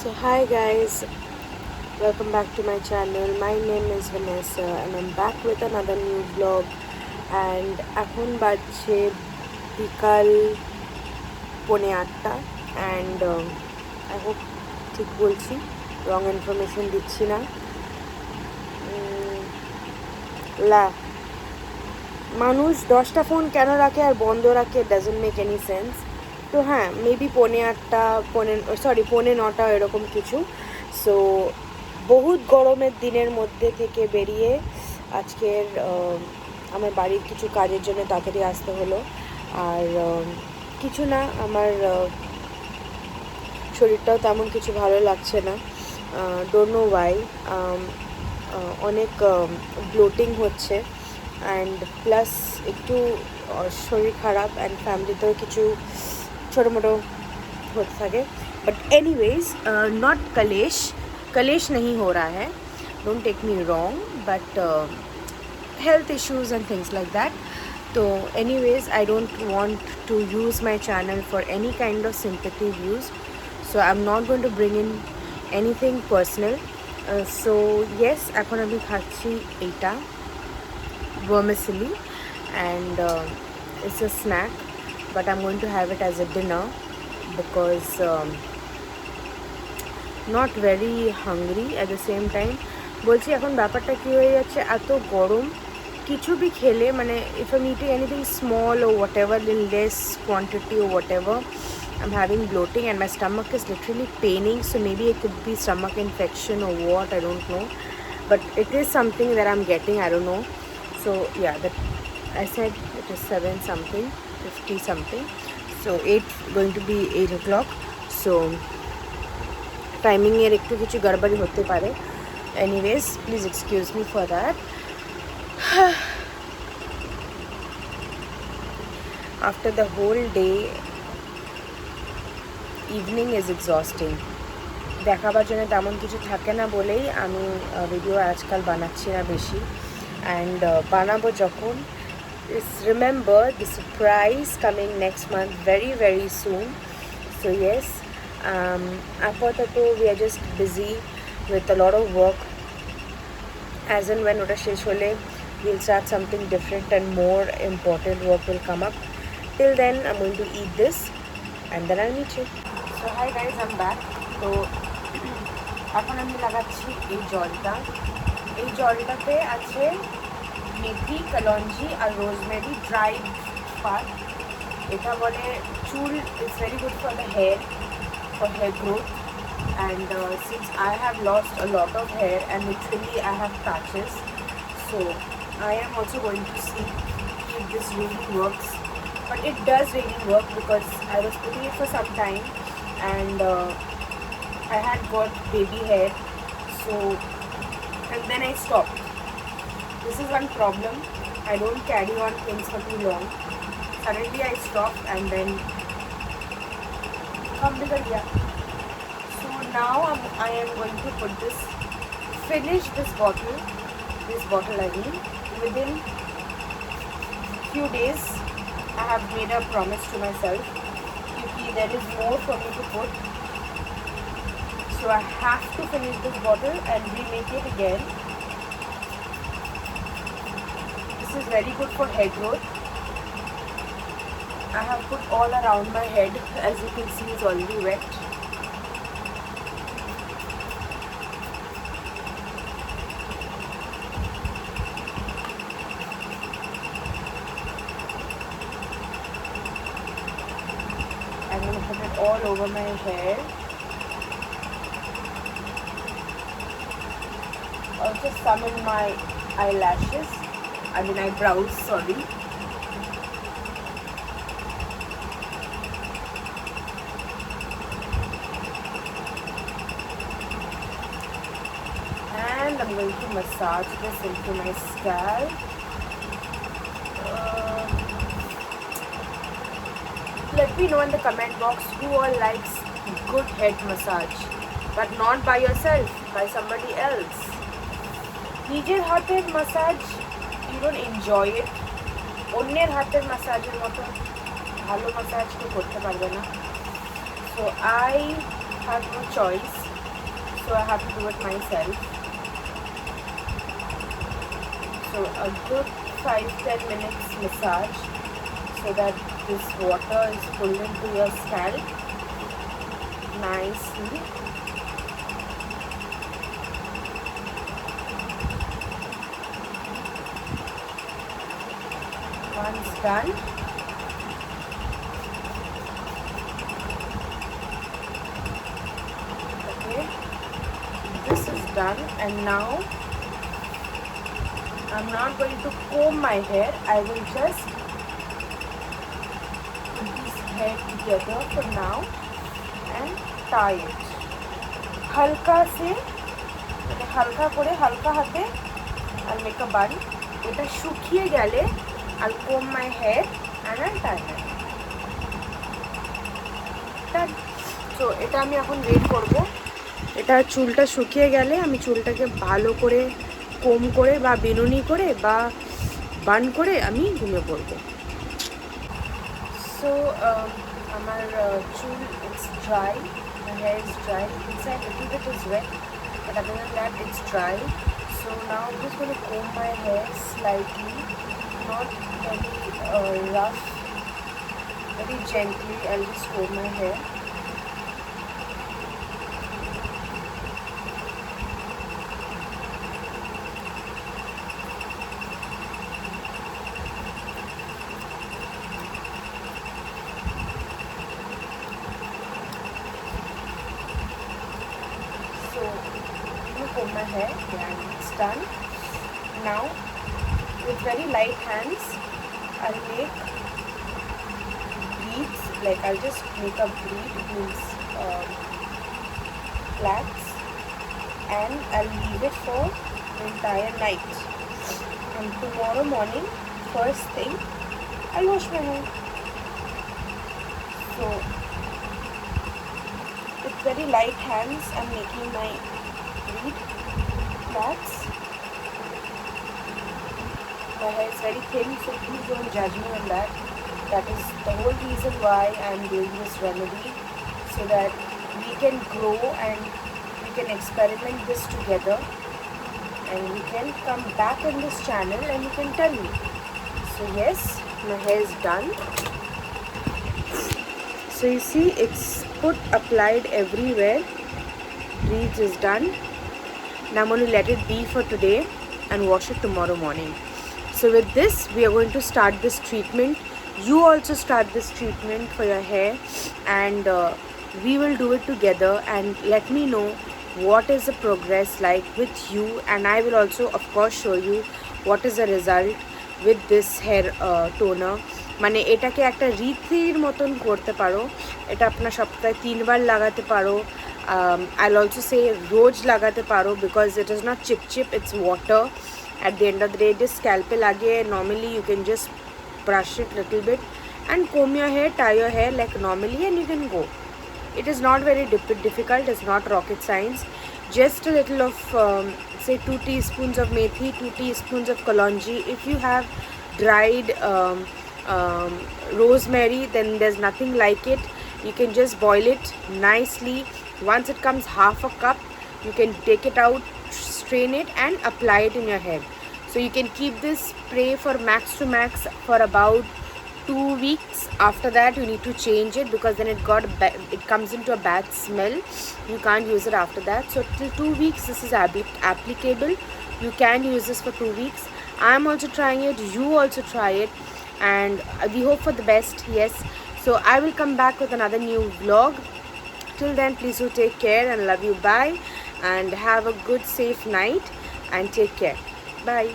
So hi guys, welcome back to my channel. My name is Vanessa and I'm back with another new vlog. And এখন বাজছে বিকাল 8:30 and I hope ঠিক বলছি, wrong information দিচ্ছি না। লা মানুষ 10টা ফোন কেন রাখে আর বন্ধ রাখে, ডাজন্ট মেক এনি সেন্স। তো হ্যাঁ, মেবি 8:30 এরকম কিছু। সো বহুত গরমের দিনের মধ্যে থেকে বেরিয়ে আজকের আমার বাড়ির কিছু কাজের জন্য তাড়াতাড়ি আসতে হলো। আর কিছু না, আমার শরীরটাও তেমন কিছু ভালো লাগছে না, ডোন্ট নো ওয়াই। অনেক ব্লোটিং হচ্ছে অ্যান্ড প্লাস একটু শরীর খারাপ অ্যান্ড ফ্যামিলিতেও কিছু ছোটো মোটো होता থাকে। बट एनीवेज नॉट कलेश नहीं हो रहा है, don't take me wrong, but health issues and things like that. तो anyways I don't want to use my channel for any kind of sympathy views, so I am not going to bring in anything personal. So yes, এখন আমি খাচ্ছি এইটা vermicelli and it's a snack, but I'm going to have it as a dinner because not very hungry at the same time। বলছি এখন ব্যাপারটা কী হয়ে যাচ্ছে, এত গরম কিছু বি খেলে মানে if I'm eating anything small or whatever in less quantity or whatever, I'm having bloating and my stomach is literally paining, so maybe it could be stomach infection or what, I don't know, but it is something that I'm getting, I don't know। So yeah, that I said it is 7 something 50 something, so 8 going to be 8 o'clock, so timing এর একটু কিছু গড়বড়ি হতে পারে। Anyways, please excuse me for that। After the whole day, evening is exhausting। দেখাবার জন্য তেমন কিছু থাকে না বলেই আমি ভিডিও আজকাল বানাচ্ছি না বেশি। অ্যান্ড বানাবো যখন, remember the surprise coming next month very very soon। So yes, আপাতত we are just busy with a lot of work, as and when ওটা শেষ হলে we'll start something different and more important work will come up। Till then I'm going to eat this and then I'll meet you। So hi guys, I'm back। তো এখন আমি লাগাচ্ছি এই জলটাতে আছে মেথি, কালঞ্জি আর রোজমেরি ড্রাইড পার্ট। এটা বলে চুল is very good for the hair, for hair growth, and since I have lost a lot of hair and literally I have patches, so I am also going to see if this really works। But it does really work because I was putting it for some time and I had got baby hair, so and then I stopped। This is one problem, I don't carry on things for too long, suddenly I stopped and then so now I am going to finish this bottle I mean, within few days। I have made a promise to myself, because there is more for me to put, so I have to finish this bottle and remake it again। This is very good for hair growth। I have put all around my head, as you can see it's already wet। I'm going to put it all over my hair, also some in my eyelashes, I mean eyebrows, sorry। And I'm going to massage this into my scalp। Let me know in the comment box who all likes good head massage, but not by yourself, by somebody else। নিজের হাতের massage, you don't enjoy it, অন্যের হাতের massage-এর মতো ভালো massage কেউ করতে পারবে না। So I have no choice so I have to do it myself. So a good 5-10 minutes massage so that this water is pulled into your scalp nicely. Once done, okay, this is done, and now I'm not going to comb my hair. I will just put this hair together for now and tie it. হালকা সে হালকা করে হালকা হাতে I'll make a bun. এটা শুকিয়ে গেলে I'll comb my hair and I'll tie it. Done. So এটা আমি এখন ওয়েট করব। এটা চুলটা শুকিয়ে গেলে আমি চুলটাকে ভালো করে কম করে বা বেনুনি করে বা বান করে আমি ঘুমিয়ে পড়বো। সো আমার চুল it's dry, my hair is dry, inside little bit is wet, but other than that it's dry. So now I'm just going to comb my hair slightly, not very rough, very gently. I'll just comb my hair. Comb my hair and it's done. Now with very light hands I'll make beads, like I'll just make a bead, it means plaits, and I'll leave it for the entire night, and tomorrow morning first thing I'll wash my hair. So with very light hands I'm making my plaits. My hair is very thin, so please don't judge me on that. That is the whole reason why I am doing this remedy, so that we can grow and we can experiment this together, and we can come back on this channel and you can tell me. So yes, my hair is done. So you see, it's applied everywhere. Braids is done. Now I'm going to let it be for today and wash it tomorrow morning. So with this, we are going to start this treatment. You also start this treatment for your hair, and we will do it together, and let me know what is the progress like with you, and I will also of course show you what is the result with this hair toner. মানে এটাকে একটা রীতির মতন করতে পারো, এটা আপনার সপ্তাহে 3 বার লাগাতে পারো। I'll also say রোজ লাগাতে পারো, because it is not chip, it's water. At the end of the day, just scalp pe lage. Normally you can just brush it little bit and comb your hair, tie your hair like normally, and you can go. It is not very difficult, it's not rocket science. Just a little of say 2 teaspoons of methi, 2 teaspoons of kalonji. If you have dried rosemary, then there's nothing like it. You can just boil it nicely. Once it comes half a cup, you can take it out, strain it and apply it in your hair. So you can keep this spray for max to max for about 2 weeks. After that you need to change it, because then it comes into a bad smell. You can't use it after that. So till 2 weeks this is applicable. You can use this for 2 weeks. I'm also trying it, you also try it, and we hope for the best. Yes, so I will come back with another new vlog. Till then, please do take care, and love you. Bye, and have a good safe night and take care. Bye.